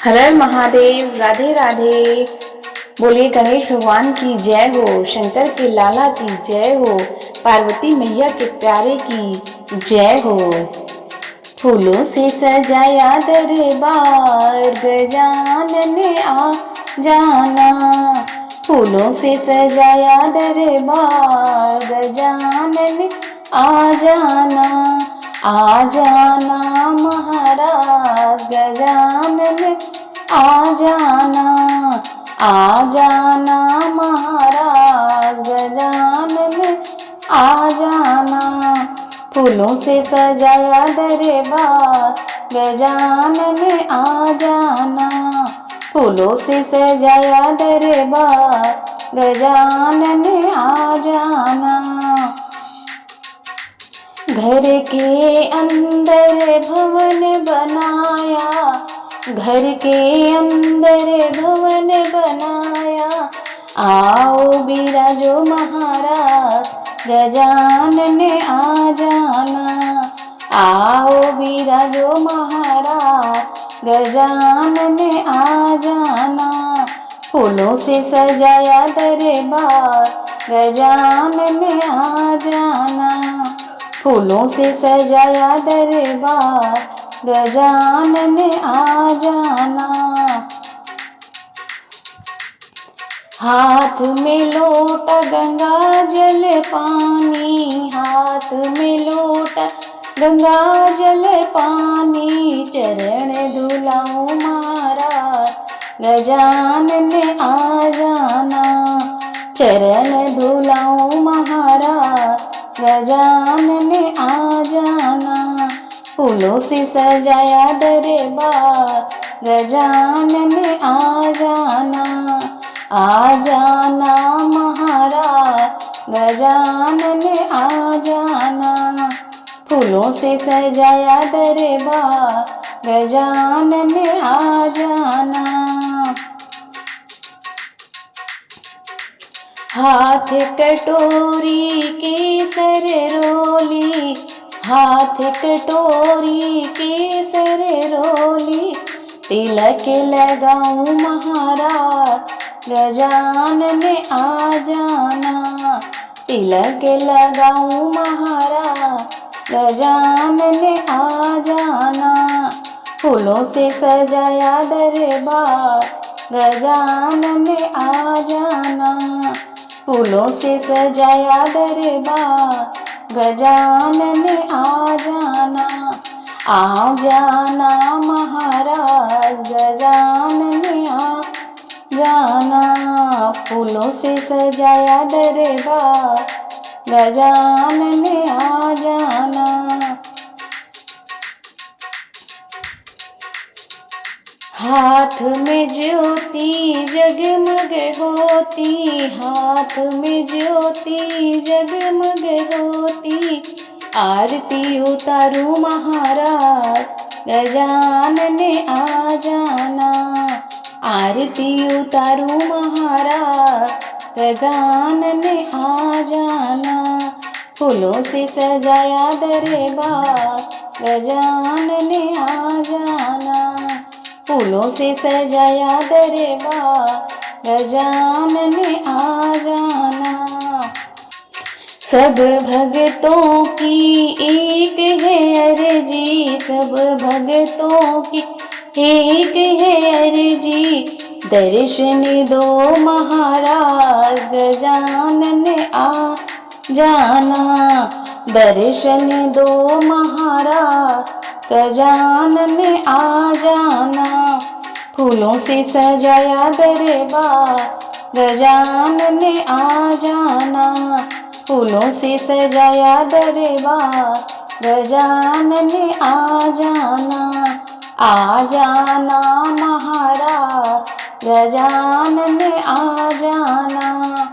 हर हर महादेव, राधे राधे। बोलिए गणेश भगवान की जय हो, शंकर के लाला की जय हो, पार्वती मैया के प्यारे की जय हो। फूलों से सजाया दरबार, गजानन आ जाना। फूलों से सजाया दरबार, गजानन आ जाना। आ जाना महाराज, गजानन आ जाना। आ जाना महाराज, गजानन आ जाना। फूलों से सजाया दरबार, गजानन आ जाना। फूलों से सजाया दरबार, गजानन आ जाना। घर के अंदर भवन बनाया, घर के अंदर भवन बनाया। आओ बिराजो महाराज, गजानन आ जाना। आओ बिराजो महाराज, गजानन आ जाना। फूलों से सजाया दरबार, गजानन आ जाना। फूलों से सजाया दरबार, गजानन आ जाना। हाथ में लोटा गंगा जल पानी, हाथ में लोटा गंगा जल पानी। चरण धुलाऊं महाराज, गजानन आ जाना। चरण धुलाऊं महाराज, गजानन आ जाना। फूलों से सजाया दरबार, गजानन आ जाना। आ जाना महाराज, गजानन आ जाना। फूलों से सजाया दरबार, गजानन आ जाना। हाथ कटोरी केसर रोली, हाथ कटोरी केसर रोली। तिलक लगाऊं महाराज, गजानन आ जाना। तिलक लगाऊं महाराज, गजानन आ जाना। फूलों से सजाया दरबार, गजानन आ जाना। फूलों से सजाया दरबार, गजानन आ जाना। आ जाना महाराज, गजानन आ जाना। फूलों से सजाया दरबार, गजानन आ जाना। हाथ में ज्योति जगमग होती, हाथ में ज्योति जगमग होती। आरती उतारूं महाराज, गजानन आ जाना। आरती उतारूं महाराज, गजानन आ जाना। फूलों से सजाया दरबार, गजानन आ जाना। फूलों से सजाया दरबार, गजानन आ जाना। सब भगतों की एक है अर्जी, सब भगतों की एक है अर्जी। दर्शन दो महाराज, गजानन आ जाना। दर्शन दो महाराज, गजानन आ जाना। फूलों से सजाया दरबार, गजानन आ जाना। फूलों से सजाया दरबार, गजानन आ जाना। आ जाना महाराज, गजानन आ जाना।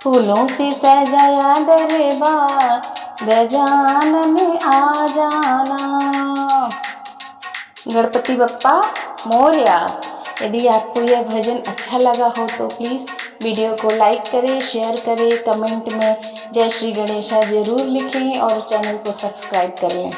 फूलों से सजाया दरबार, गजानन आ जाना। गणपति बप्पा मोरया। यदि आपको यह भजन अच्छा लगा हो तो प्लीज़ वीडियो को लाइक करें, शेयर करें, कमेंट में जय श्री गणेशा ज़रूर लिखें और चैनल को सब्सक्राइब करें।